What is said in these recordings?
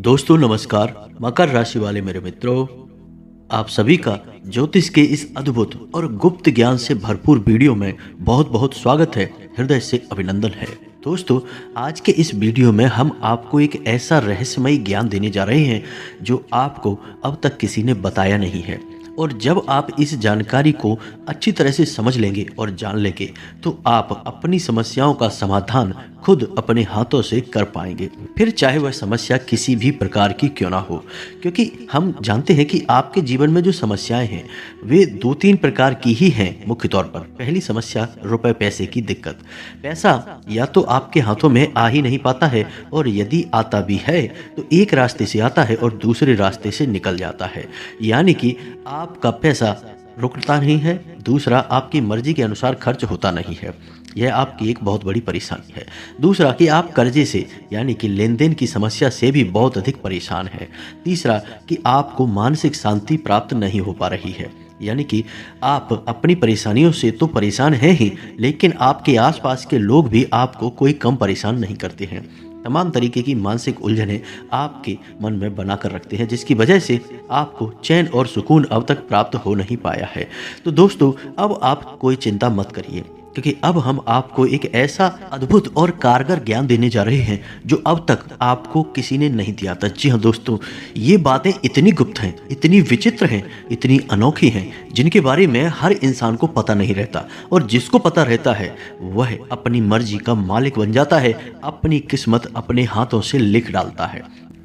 दोस्तों नमस्कार। मकर राशि वाले मेरे मित्रों, आप सभी का ज्योतिष के इस अद्भुत और गुप्त ज्ञान से भरपूर वीडियो में बहुत बहुत स्वागत है, हृदय से अभिनंदन है। दोस्तों, आज के इस वीडियो में हम आपको एक ऐसा रहस्यमयी ज्ञान देने जा रहे हैं जो आपको अब तक किसी ने बताया नहीं है। और जब आप इस जानकारी को अच्छी तरह से समझ लेंगे और जान लेंगे तो आप अपनी समस्याओं का समाधान खुद अपने हाथों से कर पाएंगे, फिर चाहे वह समस्या किसी भी प्रकार की क्यों ना हो। क्योंकि हम जानते हैं कि आपके जीवन में जो समस्याएं हैं वे दो तीन प्रकार की ही हैं। मुख्य तौर पर पहली समस्या रुपए पैसे की दिक्कत। पैसा या तो आपके हाथों में आ ही नहीं पाता है, और यदि आता भी है तो एक रास्ते से आता है और दूसरे रास्ते से निकल जाता है। यानी कि आपका पैसा रुकता नहीं है, दूसरा आपकी मर्जी के अनुसार खर्च होता नहीं है। यह आपकी एक बहुत बड़ी परेशानी है। दूसरा कि आप कर्जे से यानी कि लेन देन की समस्या से भी बहुत अधिक परेशान हैं। तीसरा कि आपको मानसिक शांति प्राप्त नहीं हो पा रही है, यानी कि आप अपनी परेशानियों से तो परेशान हैं ही, लेकिन आपके आसपास के लोग भी आपको कोई कम परेशान नहीं करते हैं। तमाम तरीके की मानसिक उलझनें आपके मन में बना कर रखते हैं, जिसकी वजह से आपको चैन और सुकून अब तक प्राप्त हो नहीं पाया है। तो दोस्तों, अब आप कोई चिंता मत करिए, क्योंकि अब हम आपको एक ऐसा अद्भुत और कारगर ज्ञान देने जा रहे हैं जो अब तक आपको किसी ने नहीं दिया था। जी हाँ दोस्तों, ये बातें इतनी गुप्त हैं, इतनी विचित्र हैं, इतनी अनोखी हैं, जिनके बारे में हर इंसान को पता नहीं रहता। और जिसको पता रहता है वह अपनी मर्जी का मालिक बन जाता है, अपनी किस्मत अपने हाथों से लिख डालता है।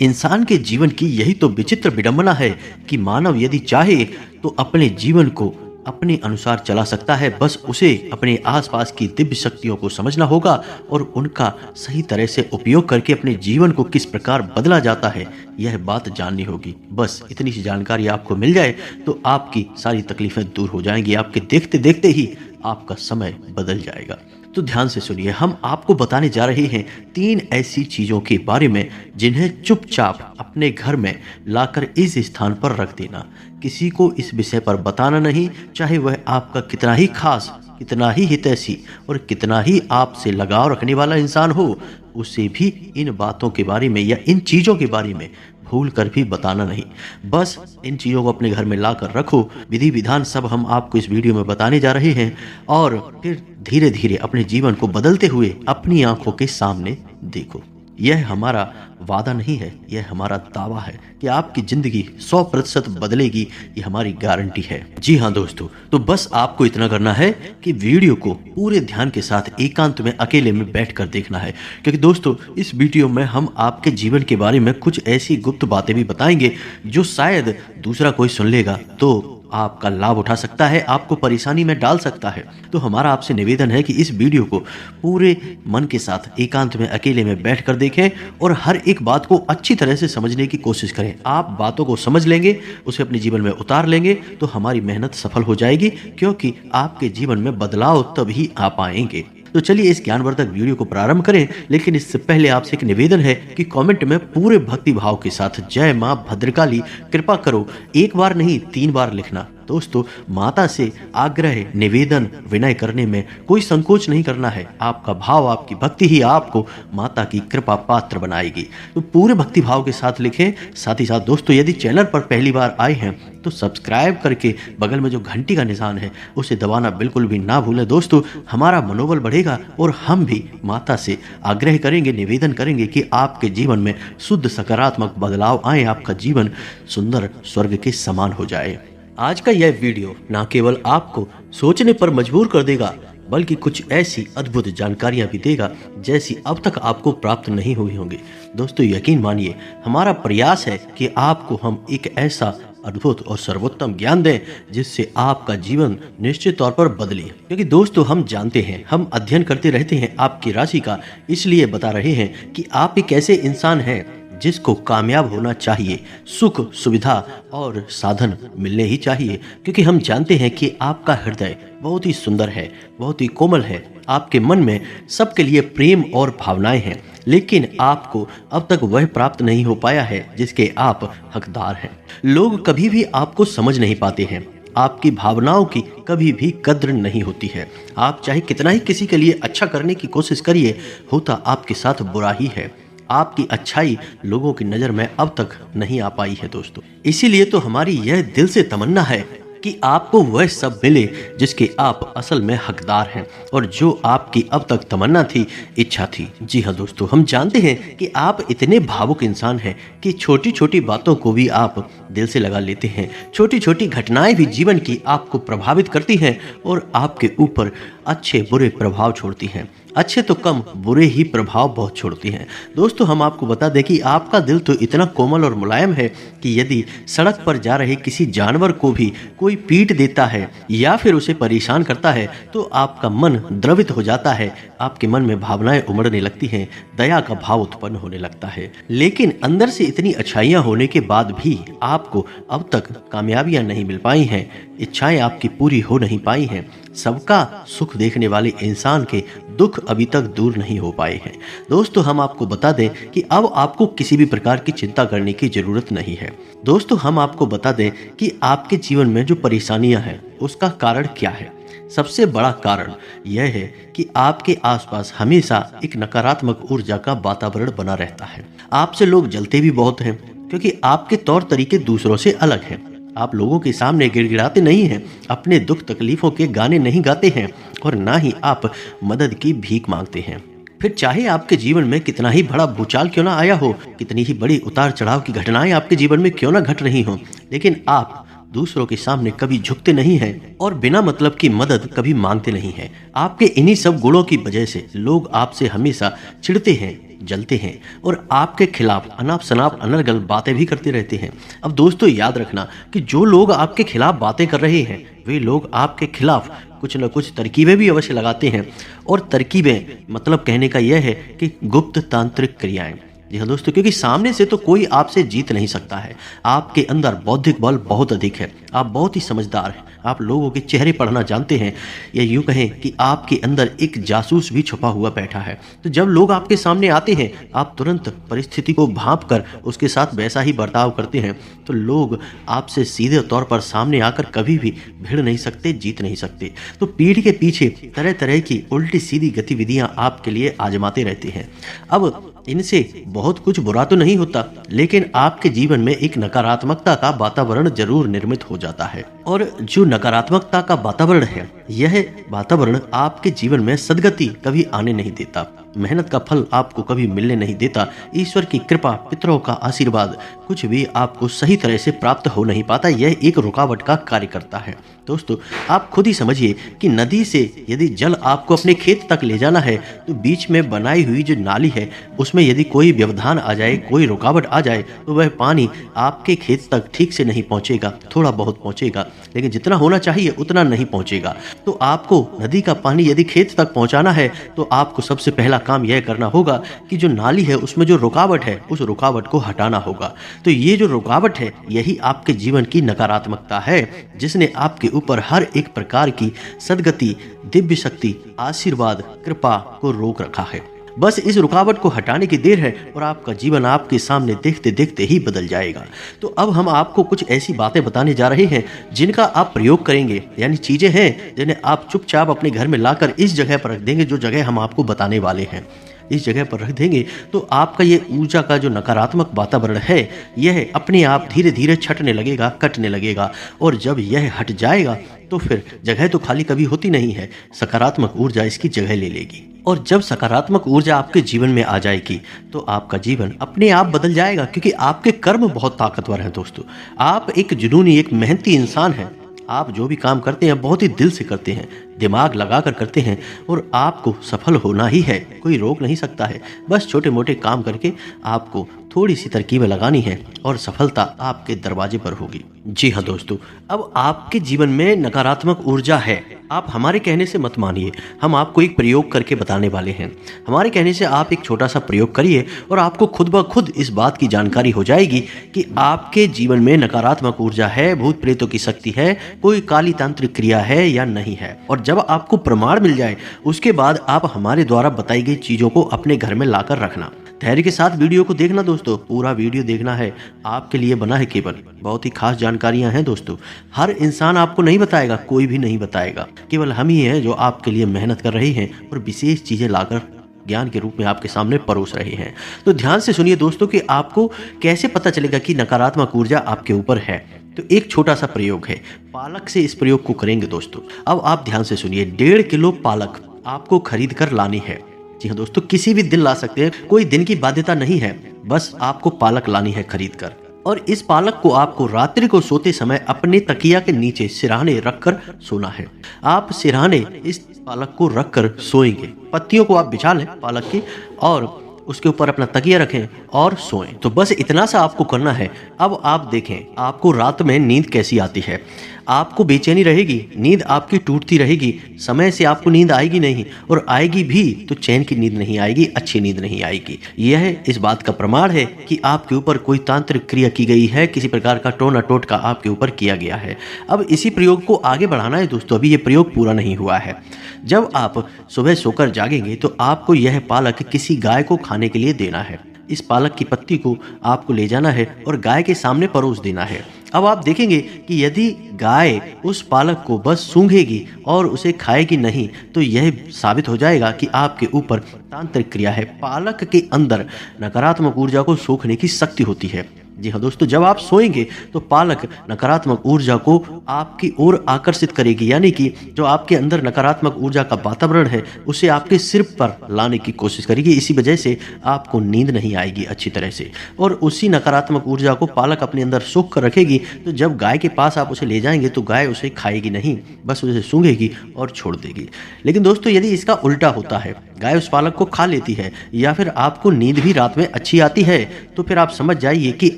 इंसान के जीवन की यही तो विचित्र विडंबना है कि मानव यदि चाहे तो अपने जीवन को अपने अनुसार चला सकता है। बस उसे अपने आसपास की दिव्य शक्तियों को समझना होगा और उनका सही तरह से उपयोग करके अपने जीवन को किस प्रकार बदला जाता है, यह बात जाननी होगी। बस इतनी सी जानकारी आपको मिल जाए तो आपकी सारी तकलीफें दूर हो जाएंगी। आपके देखते देखते ही आपका समय बदल जाएगा। तो ध्यान से सुनिए, हम आपको बताने जा रहे हैं 3 ऐसी चीजों के बारे में जिन्हें चुपचाप अपने घर में लाकर इस स्थान पर रख देना। किसी को इस विषय पर बताना नहीं, चाहे वह आपका कितना ही खास, कितना ही हितैषी और कितना ही आपसे लगाव रखने वाला इंसान हो, उसे भी इन बातों के बारे में या इन चीजों के बारे में भूल कर भी बताना नहीं। बस इन चीज़ों को अपने घर में ला कर रखो। विधि विधान सब हम आपको इस वीडियो में बताने जा रहे हैं, और फिर धीरे धीरे अपने जीवन को बदलते हुए अपनी आंखों के सामने देखो। यह हमारा वादा नहीं है, यह हमारा दावा है कि आपकी जिंदगी 100% बदलेगी। ये हमारी गारंटी है। जी हाँ दोस्तों, तो बस आपको इतना करना है कि वीडियो को पूरे ध्यान के साथ एकांत में अकेले में बैठकर देखना है, क्योंकि दोस्तों इस वीडियो में हम आपके जीवन के बारे में कुछ ऐसी गुप्त बातें भी बताएंगे जो शायद दूसरा कोई सुन लेगा तो आपका लाभ उठा सकता है, आपको परेशानी में डाल सकता है। तो हमारा आपसे निवेदन है कि इस वीडियो को पूरे मन के साथ एकांत में अकेले में बैठकर देखें और हर एक बात को अच्छी तरह से समझने की कोशिश करें। आप बातों को समझ लेंगे, उसे अपने जीवन में उतार लेंगे तो हमारी मेहनत सफल हो जाएगी, क्योंकि आपके जीवन में बदलाव तभी आ पाएंगे। तो चलिए इस ज्ञानवर्धक वीडियो को प्रारंभ करें, लेकिन इससे पहले आपसे एक निवेदन है कि कमेंट में पूरे भक्ति भाव के साथ जय मां भद्रकाली कृपा करो 1 बार नहीं 3 बार लिखना। दोस्तों, माता से आग्रह, निवेदन, विनय करने में कोई संकोच नहीं करना है। आपका भाव, आपकी भक्ति ही आपको माता की कृपा पात्र बनाएगी। तो पूरे भक्ति भाव के साथ लिखें। साथ ही साथ दोस्तों, यदि चैनल पर पहली बार आए हैं तो सब्सक्राइब करके बगल में जो घंटी का निशान है उसे दबाना बिल्कुल भी ना भूलें। दोस्तों, हमारा मनोबल बढ़ेगा और हम भी माता से आग्रह करेंगे, निवेदन करेंगे कि आपके जीवन में शुद्ध सकारात्मक बदलाव आए, आपका जीवन सुंदर स्वर्ग के समान हो जाए। आज का यह वीडियो न केवल आपको सोचने पर मजबूर कर देगा, बल्कि कुछ ऐसी अद्भुत जानकारियां भी देगा जैसी अब तक आपको प्राप्त नहीं हुई होंगी। दोस्तों, यकीन मानिए, हमारा प्रयास है कि आपको हम एक ऐसा अद्भुत और सर्वोत्तम ज्ञान दें जिससे आपका जीवन निश्चित तौर पर बदले। क्योंकि दोस्तों, हम जानते हैं, हम अध्ययन करते रहते हैं आपकी राशि का, इसलिए बता रहे हैं कि आप एक ऐसे इंसान हैं जिसको कामयाब होना चाहिए, सुख, सुविधा और साधन मिलने ही चाहिए। क्योंकि हम जानते हैं कि आपका हृदय बहुत ही सुंदर है, बहुत ही कोमल है। आपके मन में सबके लिए प्रेम और भावनाएं हैं, लेकिन आपको अब तक वह प्राप्त नहीं हो पाया है जिसके आप हकदार हैं। लोग कभी भी आपको समझ नहीं पाते हैं, आपकी भावनाओं की कभी भी कद्र नहीं होती है। आप चाहे कितना ही किसी के लिए अच्छा करने की कोशिश करिए, होता आपके साथ बुरा ही है। आपकी अच्छाई लोगों की नज़र में अब तक नहीं आ पाई है दोस्तों। इसीलिए तो हमारी यह दिल से तमन्ना है कि आपको वह सब मिले जिसके आप असल में हकदार हैं और जो आपकी अब तक तमन्ना थी, इच्छा थी। जी हाँ दोस्तों, हम जानते हैं कि आप इतने भावुक इंसान हैं कि छोटी छोटी बातों को भी आप दिल से लगा लेते हैं। छोटी छोटी घटनाएं भी जीवन की आपको प्रभावित करती हैं और आपके ऊपर अच्छे बुरे प्रभाव छोड़ती हैं। अच्छे तो कम, बुरे ही प्रभाव बहुत छोड़ती हैं। दोस्तों, हम आपको बता दें कि आपका दिल तो इतना कोमल और मुलायम है कि यदि सड़क पर जा रहे किसी जानवर को भी कोई पीट देता है या फिर उसे परेशान करता है तो आपका मन द्रवित हो जाता है, आपके मन में भावनाएं उमड़ने लगती हैं, दया का भाव उत्पन्न होने लगता है। लेकिन अंदर से इतनी अच्छाइयां होने के बाद भी आपको अब तक कामयाबियां नहीं मिल पाई हैं, इच्छाएं आपकी पूरी हो नहीं पाई हैं। सबका सुख देखने वाले इंसान के दुख अभी तक दूर नहीं हो पाए हैं। दोस्तों, हम आपको बता दें कि अब आपको किसी भी प्रकार की चिंता करने की जरूरत नहीं है। दोस्तों, हम आपको बता दें कि आपके जीवन में जो परेशानियां हैं उसका कारण क्या है। सबसे बड़ा कारण यह है कि आपके आसपास हमेशा एक नकारात्मक ऊर्जा का वातावरण बना रहता है। आपसे लोग जलते भी बहुत हैं क्योंकि आपके तौर तरीके दूसरों से अलग हैं। आप लोगों के सामने गिड़गिड़ाते नहीं हैं, अपने दुख तकलीफों के गाने नहीं गाते हैं और ना ही आप मदद की भीख मांगते हैं। फिर चाहे आपके जीवन में कितना ही बड़ा भूचाल क्यों ना आया हो, कितनी ही बड़ी उतार चढ़ाव की घटनाएं आपके जीवन में क्यों ना घट रही हो, लेकिन आप दूसरों के सामने कभी झुकते नहीं हैं और बिना मतलब की मदद कभी मांगते नहीं हैं। आपके इन्हीं सब गुणों की वजह से लोग आपसे हमेशा चिढ़ते हैं, जलते हैं और आपके खिलाफ अनाप शनाप अनर्गल बातें भी करते रहते हैं। अब दोस्तों, याद रखना कि जो लोग आपके खिलाफ बातें कर रहे हैं वे लोग आपके खिलाफ कुछ न कुछ तरकीबें भी अवश्य लगाते हैं। और तरकीबें मतलब कहने का यह है कि गुप्त तांत्रिक क्रियाएं। जी हाँ दोस्तों, क्योंकि सामने से तो कोई आपसे जीत नहीं सकता है। आपके अंदर बौद्धिक बल बहुत अधिक है, आप बहुत ही समझदार हैं, आप लोगों के चेहरे पढ़ना जानते हैं, या यूं कहें कि आपके अंदर एक जासूस भी छुपा हुआ बैठा है। तो जब लोग आपके सामने आते हैं आप तुरंत परिस्थिति को भांप कर उसके साथ वैसा ही बर्ताव करते हैं। तो लोग आपसे सीधे तौर पर सामने आकर कभी भी भिड़ नहीं सकते, जीत नहीं सकते। तो पीठ के पीछे तरह तरह की उल्टी सीधी गतिविधियां आपके लिए आजमाते रहते हैं। अब इनसे बहुत कुछ बुरा तो नहीं होता, लेकिन आपके जीवन में एक नकारात्मकता का वातावरण जरूर निर्मित हो जाता है। और जो नकारात्मकता का वातावरण है, यह वातावरण आपके जीवन में सद्गति कभी आने नहीं देता, मेहनत का फल आपको कभी मिलने नहीं देता। ईश्वर की कृपा, पितरों का आशीर्वाद, कुछ भी आपको सही तरह से प्राप्त हो नहीं पाता। यह एक रुकावट का कार्य करता है। दोस्तों, आप खुद ही समझिए कि नदी से यदि जल आपको अपने खेत तक ले जाना है तो बीच में बनाई हुई जो नाली है उसमें यदि कोई व्यवधान आ जाए, कोई रुकावट आ जाए तो वह पानी आपके खेत तक ठीक से नहीं पहुंचेगा। थोड़ा बहुत पहुंचेगा, लेकिन जितना होना चाहिए उतना नहीं पहुंचेगा। तो आपको नदी का पानी यदि खेत तक पहुंचाना है तो आपको सबसे पहला काम यह करना होगा कि जो नाली है उसमें जो रुकावट है उस रुकावट को हटाना होगा। तो ये जो रुकावट है यही आपके जीवन की नकारात्मकता है, जिसने आपके ऊपर हर एक प्रकार की सद्गति, दिव्य शक्ति, आशीर्वाद, कृपा को रोक रखा है। बस इस रुकावट को हटाने की देर है और आपका जीवन आपके सामने देखते देखते ही बदल जाएगा। तो अब हम आपको कुछ ऐसी बातें बताने जा रहे हैं जिनका आप प्रयोग करेंगे, यानी चीजें हैं जिन्हें आप चुपचाप अपने घर में लाकर इस जगह पर रख देंगे जो जगह हम आपको बताने वाले हैं। इस जगह पर रख देंगे तो आपका ये ऊर्जा का जो नकारात्मक वातावरण है यह अपने आप धीरे धीरे छटने लगेगा, कटने लगेगा। और जब यह हट जाएगा तो फिर जगह तो खाली कभी होती नहीं है, सकारात्मक ऊर्जा इसकी जगह ले लेगी। और जब सकारात्मक ऊर्जा आपके जीवन में आ जाएगी तो आपका जीवन अपने आप बदल जाएगा, क्योंकि आपके कर्म बहुत ताकतवर हैं। दोस्तों, आप एक जुनूनी, एक मेहनती इंसान हैं। आप जो भी काम करते हैं बहुत ही दिल से करते हैं, दिमाग लगाकर करते हैं और आपको सफल होना ही है, कोई रोक नहीं सकता है। बस छोटे मोटे काम करके आपको थोड़ी सी तरकीबें लगानी है और सफलता आपके दरवाजे पर होगी। जी हाँ दोस्तों, अब आपके जीवन में नकारात्मक ऊर्जा है, आप हमारे कहने से मत मानिए, हम आपको एक प्रयोग करके बताने वाले हैं। हमारे कहने से आप एक छोटा सा प्रयोग करिए और आपको खुद ब खुद इस बात की जानकारी हो जाएगी कि आपके जीवन में नकारात्मक ऊर्जा है, भूत प्रेतों की शक्ति है, कोई काली तांत्रिक क्रिया है या नहीं है। और जब आपको प्रमाण मिल जाए उसके बाद आप हमारे द्वारा बताई गई चीज़ों को अपने घर में लाकर रखना। धैर्य के साथ वीडियो को देखना दोस्तों, पूरा वीडियो देखना है, आपके लिए बना है केवल। बहुत ही खास जानकारियां हैं दोस्तों, हर इंसान आपको नहीं बताएगा, कोई भी नहीं बताएगा, केवल हम ही हैं जो आपके लिए मेहनत कर रहे हैं और विशेष चीज़ें लाकर ज्ञान के रूप में आपके सामने परोस रहे हैं। तो ध्यान से सुनिए दोस्तों कि आपको कैसे पता चलेगा कि नकारात्मक ऊर्जा आपके ऊपर है। तो एक छोटा सा प्रयोग है, पालक से इस प्रयोग को करेंगे दोस्तों। अब आप ध्यान से सुनिए, 1.5 किलो पालक आपको खरीद कर लानी है। जी हाँ दोस्तों, किसी भी दिन ला सकते हैं, कोई दिन की बाध्यता नहीं है, बस आपको पालक लानी है खरीद कर। और इस पालक को आपको रात्रि को सोते समय अपने तकिया के नीचे सिरहाने रखकर सोना है। आप सिरहाने इस पालक को रखकर सोएंगे, पत्तियों को आप बिछा लें पालक की और उसके ऊपर अपना तकिया रखें और सोएं। तो बस इतना सा आपको करना है। अब आप देखें आपको रात में नींद कैसी आती है। आपको बेचैनी रहेगी, नींद आपकी टूटती रहेगी, समय से आपको नींद आएगी नहीं, और आएगी भी तो चैन की नींद नहीं आएगी, अच्छी नींद नहीं आएगी। यह इस बात का प्रमाण है कि आपके ऊपर कोई तांत्रिक क्रिया की गई है, किसी प्रकार का टोना टोटका आपके ऊपर किया गया है। अब इसी प्रयोग को आगे बढ़ाना है दोस्तों, अभी ये प्रयोग पूरा नहीं हुआ है। जब आप सुबह सोकर जागेंगे तो आपको यह पालक किसी गाय को खाने के लिए देना है। इस पालक की पत्ती को आपको ले जाना है और गाय के सामने परोस देना है। अब आप देखेंगे कि यदि गाय उस पालक को बस सूंघेगी और उसे खाएगी नहीं, तो यह साबित हो जाएगा कि आपके ऊपर तांत्रिक क्रिया है। पालक के अंदर नकारात्मक ऊर्जा को सोखने की शक्ति होती है। जी हाँ दोस्तों, जब आप सोएंगे तो पालक नकारात्मक ऊर्जा को आपकी ओर आकर्षित करेगी, यानी कि जो आपके अंदर नकारात्मक ऊर्जा का वातावरण है उसे आपके सिर पर लाने की कोशिश करेगी। इसी वजह से आपको नींद नहीं आएगी अच्छी तरह से, और उसी नकारात्मक ऊर्जा को पालक अपने अंदर सोख कर रखेगी। तो जब गाय के पास आप उसे ले जाएंगे तो गाय उसे खाएगी नहीं, बस उसे सूंघेगी और छोड़ देगी। लेकिन दोस्तों, यदि इसका उल्टा होता है, गाय उस पालक को खा लेती है या फिर आपको नींद भी रात में अच्छी आती है, तो फिर आप समझ जाइए कि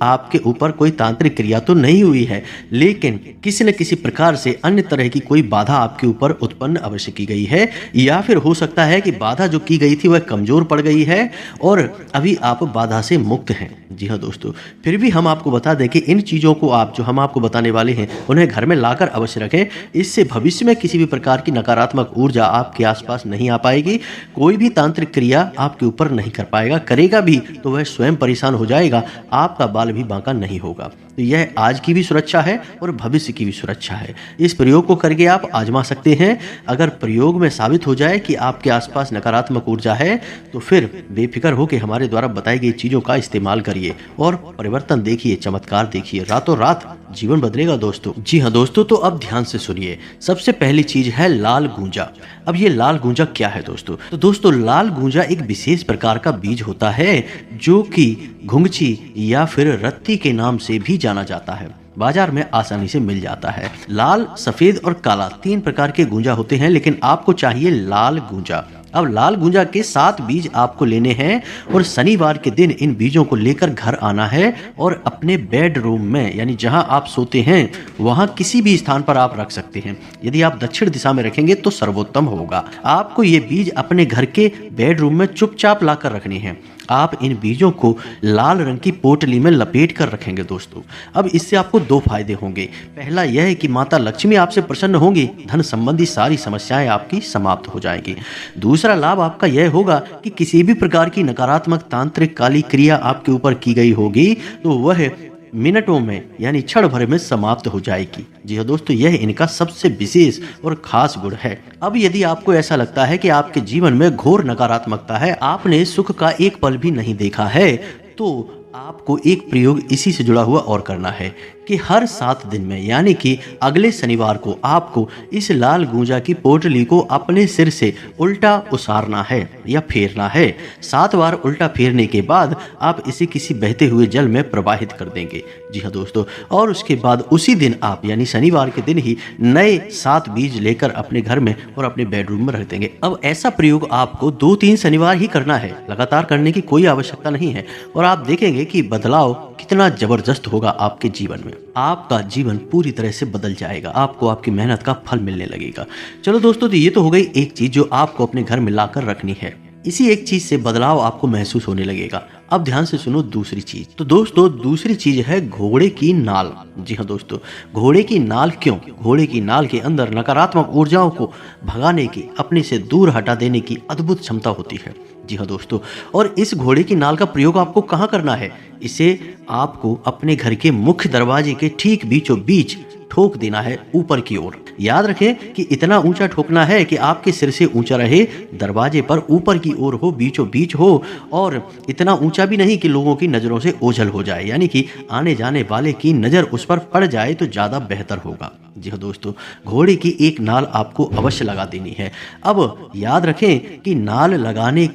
आपके ऊपर कोई तांत्रिक क्रिया तो नहीं हुई है, लेकिन किसी न किसी प्रकार से अन्य तरह की कोई बाधा आपके ऊपर उत्पन्न अवश्य की गई है। या फिर हो सकता है कि बाधा जो की गई थी वह कमजोर पड़ गई है और अभी आप बाधा से मुक्त हैं। जी हाँ दोस्तों, फिर भी हम आपको बता दें कि इन चीज़ों को आप जो हम आपको बताने वाले हैं उन्हें घर में लाकर अवश्य रखें। इससे भविष्य में किसी भी प्रकार की नकारात्मक ऊर्जा आपके आसपास नहीं आ पाएगी। कोई भी तांत्रिक क्रिया आपके ऊपर नहीं कर पाएगा, करेगा भी तो वह स्वयं परेशान हो जाएगा, आपका बाल भी बांका नहीं होगा। तो यह आज की भी सुरक्षा है और भविष्य की भी सुरक्षा है। इस प्रयोग को करके आप आजमा सकते हैं। अगर प्रयोग में साबित हो जाए कि आपके आसपास नकारात्मक ऊर्जा है तो फिर बेफिक्र होकर हमारे द्वारा बताई गई चीज़ों का इस्तेमाल करिए और परिवर्तन देखिए, चमत्कार देखिए, रातों रात जीवन बदलेगा दोस्तों। जी हाँ दोस्तों, तो अब ध्यान से सुनिए। सबसे पहली चीज है लाल गूंजा। अब ये लाल गूंजा क्या है दोस्तों? तो दोस्तों, लाल गूंजा एक विशेष प्रकार का बीज होता है जो कि घुंघची या फिर रत्ती के नाम से भी जाना जाता है। बाजार में आसानी से मिल जाता है। लाल, सफेद और काला 3 प्रकार के गूंजा होते हैं, लेकिन आपको चाहिए लाल गूंजा। अब लाल गूंजा के 7 बीज आपको लेने हैं और शनिवार के दिन इन बीजों को लेकर घर आना है और अपने बेडरूम में, यानी जहां आप सोते हैं वहां किसी भी स्थान पर आप रख सकते हैं। यदि आप दक्षिण दिशा में रखेंगे तो सर्वोत्तम होगा। आपको ये बीज अपने घर के बेडरूम में चुपचाप लाकर रखने हैं। आप इन बीजों को लाल रंग की पोटली में लपेट कर रखेंगे दोस्तों। अब इससे आपको 2 फायदे होंगे। पहला यह है कि माता लक्ष्मी आपसे प्रसन्न होंगी, धन संबंधी सारी समस्याएं आपकी समाप्त हो जाएंगी। दूसरा लाभ आपका यह होगा कि किसी भी प्रकार की नकारात्मक तांत्रिक काली क्रिया आपके ऊपर की गई होगी तो वह मिनटों में, यानी क्षण भर में समाप्त हो जाएगी। जी हाँ दोस्तों, यह इनका सबसे विशेष और खास गुण है। अब यदि आपको ऐसा लगता है कि आपके जीवन में घोर नकारात्मकता है, आपने सुख का एक पल भी नहीं देखा है, तो आपको एक प्रयोग इसी से जुड़ा हुआ और करना है कि हर 7 दिन में, यानी कि अगले शनिवार को आपको इस लाल गूंजा की पोटली को अपने सिर से उल्टा उसारना है या फेरना है। 7 बार उल्टा फेरने के बाद आप इसे किसी बहते हुए जल में प्रवाहित कर देंगे। जी हाँ दोस्तों, और उसके बाद उसी दिन आप, यानी शनिवार के दिन ही, नए 7 बीज लेकर अपने घर में और अपने बेडरूम में रख देंगे। अब ऐसा प्रयोग आपको 2-3 शनिवार ही करना है, लगातार करने की कोई आवश्यकता नहीं है, और आप देखेंगे कि बदलाव कितना जबरदस्त होगा आपके जीवन में। आपका जीवन पूरी तरह से बदल जाएगा, आपको आपकी मेहनत का फल मिलने लगेगा। चलो दोस्तों, तो ये तो हो गई एक चीज जो आपको अपने घर में लाकर रखनी है। इसी एक चीज से बदलाव आपको महसूस होने लगेगा। अब ध्यान से सुनो दूसरी चीज। तो दोस्तों, दूसरी चीज है घोड़े की नाल। जी हाँ दोस्तों, घोड़े की नाल क्यों? घोड़े की नाल के अंदर नकारात्मक ऊर्जाओं को भगाने की, अपने से दूर हटा देने की अद्भुत क्षमता होती है। जी हाँ दोस्तों, और इस घोड़े की नाल का प्रयोग आपको कहाँ करना है? इसे आपको अपने घर के मुख्य दरवाजे के ठीक बीचों बीच ठोक देना है ऊपर की ओर, याद रखें कि इतना ऊंचा ठोकना है कि आपके सिर से ऊंचा रहे, दरवाजे पर ऊपर की ओर हो, बीचों बीच हो, और इतना ऊंचा भी नहीं कि लोगों की नज़रों से ओझल हो जाए, यानी कि आने जाने वाले की नज़र उस पर पड़ जाए तो ज़्यादा बेहतर होगा। जी हाँ दोस्तों, घोड़े की एक नाल आपको अवश्य लगा देनी है। अब याद रखें कि नाल लगाने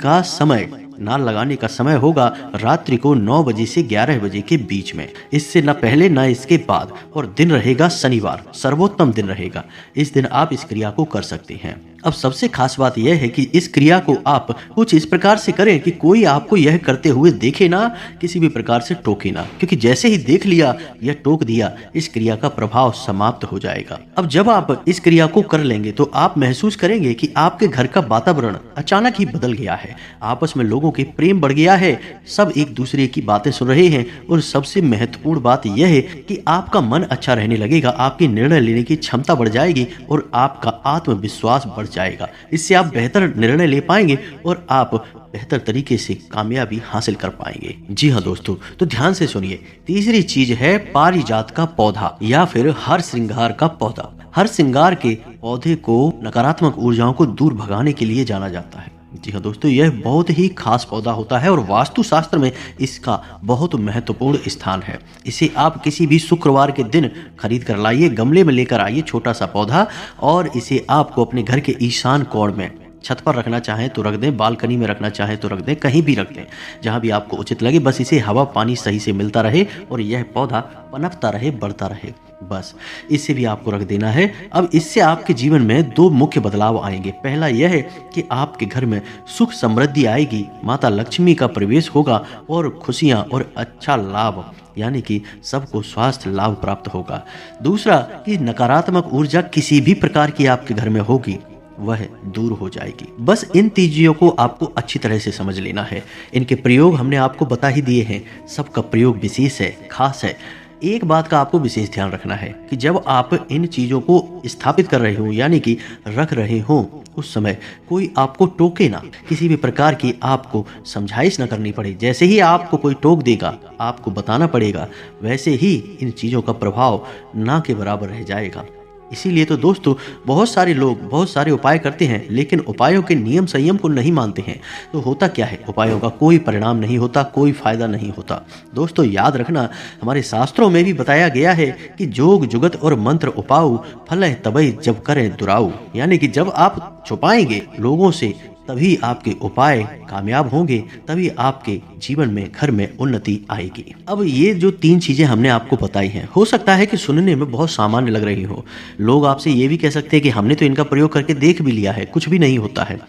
का समय होगा रात्रि को 9 बजे से 11 बजे के बीच में, इससे न पहले न इसके बाद, और दिन रहेगा शनिवार, सर्वोत्तम दिन रहेगा। इस दिन आप इस क्रिया को कर सकते हैं। अब सबसे खास बात यह है कि इस क्रिया को आप कुछ इस प्रकार से करें कि कोई आपको यह करते हुए देखे ना, किसी भी प्रकार से टोके ना, क्योंकि जैसे ही देख लिया या टोक दिया, इस क्रिया का प्रभाव समाप्त हो जाएगा। अब जब आप इस क्रिया को कर लेंगे तो आप महसूस करेंगे कि आपके घर का वातावरण अचानक ही बदल गया है, आपस में लोगों के प्रेम बढ़ गया है, सब एक दूसरे की बातें सुन रहे हैं, और सबसे महत्वपूर्ण बात यह है कि आपका मन अच्छा रहने लगेगा, आपकी निर्णय लेने की क्षमता बढ़ जाएगी और आपका आत्मविश्वास बढ़ जाएगा। इससे आप बेहतर निर्णय ले पाएंगे और आप बेहतर तरीके से कामयाबी हासिल कर पाएंगे। जी हाँ दोस्तों, तो ध्यान से सुनिए। तीसरी चीज है पारिजात का पौधा या फिर हर श्रृंगार का पौधा। हर श्रृंगार के पौधे को नकारात्मक ऊर्जाओं को दूर भगाने के लिए जाना जाता है। जी हाँ दोस्तों, यह बहुत ही खास पौधा होता है और वास्तुशास्त्र में इसका बहुत महत्वपूर्ण स्थान है। इसे आप किसी भी शुक्रवार के दिन खरीद कर लाइए, गमले में लेकर आइए छोटा सा पौधा, और इसे आपको अपने घर के ईशान कोण में, छत पर रखना चाहें तो रख दें, बालकनी में रखना चाहें तो रख दें, कहीं भी रख दें, जहां भी आपको उचित लगे। बस इसे हवा पानी सही से मिलता रहे और यह पौधा पनपता रहे, बढ़ता रहे, बस इसे भी आपको रख देना है। अब इससे आपके जीवन में 2 मुख्य बदलाव आएंगे। पहला यह है कि आपके घर में सुख समृद्धि आएगी, माता लक्ष्मी का प्रवेश होगा और खुशियां और अच्छा लाभ, यानी कि सबको स्वास्थ्य लाभ प्राप्त होगा। दूसरा कि नकारात्मक ऊर्जा किसी भी प्रकार की आपके घर में होगी, वह दूर हो जाएगी। बस इन चीजों को आपको अच्छी तरह से समझ लेना है। इनके प्रयोग हमने आपको बता ही दिए हैं, सबका प्रयोग विशेष है, खास है। एक बात का आपको विशेष ध्यान रखना है कि जब आप इन चीजों को स्थापित कर रहे हो, यानी कि रख रहे हो, उस समय कोई आपको टोके ना, किसी भी प्रकार की आपको समझाइश ना करनी पड़े। जैसे ही आपको कोई टोक देगा, आपको बताना पड़ेगा, वैसे ही इन चीजों का प्रभाव ना के बराबर रह जाएगा। इसीलिए तो दोस्तों बहुत सारे लोग बहुत सारे उपाय करते हैं, लेकिन उपायों के नियम संयम को नहीं मानते हैं। तो होता क्या है, उपायों का कोई परिणाम नहीं होता, कोई फायदा नहीं होता। दोस्तों याद रखना, हमारे शास्त्रों में भी बताया गया है कि जोग जुगत और मंत्र उपाऊ, फल तबई जब करें दुराऊ, यानी कि जब आप छुपाएंगे लोगों से तभी आपके उपाय कामयाब होंगे, तभी आपके जीवन में, घर में उन्नति आएगी। अब ये जो 3 चीजें हमने आपको बताई हैं, हो सकता है कि सुनने में बहुत सामान्य लग रही हो। लोग आपसे ये भी कह सकते हैं कि हमने तो इनका प्रयोग करके देख भी लिया है, कुछ भी नहीं होता है।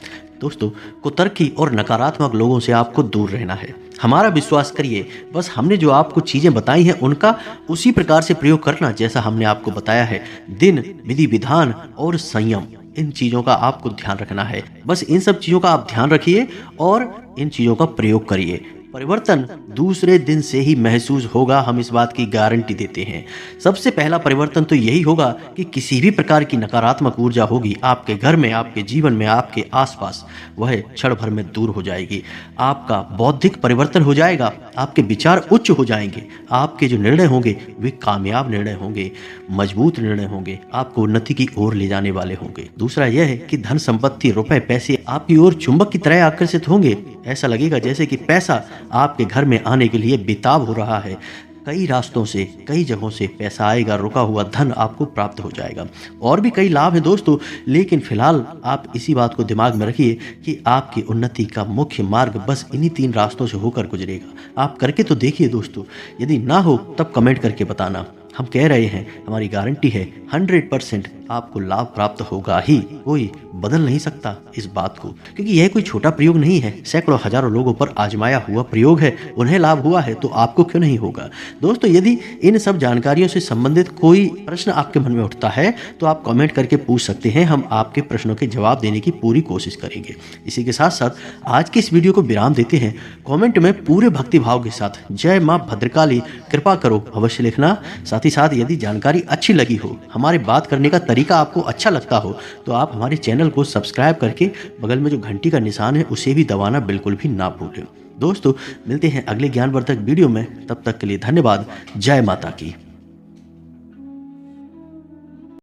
दोस्तों, कुतर्की और नकारात्मक लोगों से आपको दूर रहना है। हमारा विश्वास करिए, बस हमने जो आपको चीजें बताई हैं उनका उसी प्रकार से प्रयोग करना जैसा हमने आपको बताया है। दिन, विधि विधान और संयम, इन चीजों का आपको ध्यान रखना है। बस इन सब चीजों का आप ध्यान रखिए और इन चीजों का प्रयोग करिए। परिवर्तन दूसरे दिन से ही महसूस होगा, हम इस बात की गारंटी देते हैं। सबसे पहला परिवर्तन तो यही होगा कि किसी भी प्रकार की नकारात्मक ऊर्जा होगी आपके घर में, आपके जीवन में, आपके आसपास, वह क्षण भर में दूर हो जाएगी। आपका बौद्धिक परिवर्तन हो जाएगा, आपके विचार उच्च हो जाएंगे, आपके जो निर्णय होंगे वे कामयाब निर्णय होंगे, मजबूत निर्णय होंगे, आपको उन्नति की ओर ले जाने वाले होंगे। दूसरा यह है कि धन संपत्ति, रुपए, पैसे आपकी ओर चुंबक की तरह आकर्षित होंगे। ऐसा लगेगा जैसे कि पैसा आपके घर में आने के लिए बेताब हो रहा है। कई रास्तों से, कई जगहों से पैसा आएगा, रुका हुआ धन आपको प्राप्त हो जाएगा। और भी कई लाभ हैं दोस्तों, लेकिन फिलहाल आप इसी बात को दिमाग में रखिए कि आपकी उन्नति का मुख्य मार्ग बस इन्हीं 3 रास्तों से होकर गुजरेगा। आप करके तो देखिए दोस्तों, यदि ना हो तब कमेंट करके बताना। हम कह रहे हैं, हमारी गारंटी है 100% आपको लाभ प्राप्त होगा ही, कोई बदल नहीं सकता इस बात को, क्योंकि यह कोई छोटा प्रयोग नहीं है, सैकड़ों हजारों लोगों पर आजमाया हुआ प्रयोग है। उन्हें लाभ हुआ है तो आपको क्यों नहीं होगा। दोस्तों, यदि इन सब जानकारियों से संबंधित कोई प्रश्न आपके मन में उठता है तो आप कमेंट करके पूछ सकते हैं, हम आपके प्रश्नों के जवाब देने की पूरी कोशिश करेंगे। इसी के साथ साथ आज की इस वीडियो को विराम देते हैं। कमेंट में पूरे भक्ति भाव के साथ जय मां भद्रकाली कृपा करो अवश्य लिखना। साथ ही साथ यदि जानकारी अच्छी लगी हो, हमारे बात करने का तरीका आपको अच्छा लगता हो, तो आप हमारे चैनल को सब्सक्राइब करके बगल में जो घंटी का निशान है उसे भी दबाना बिल्कुल भी ना भूलें। दोस्तों, मिलते हैं अगले ज्ञानवर्धक वीडियो में, तब तक के लिए धन्यवाद। जय माता की।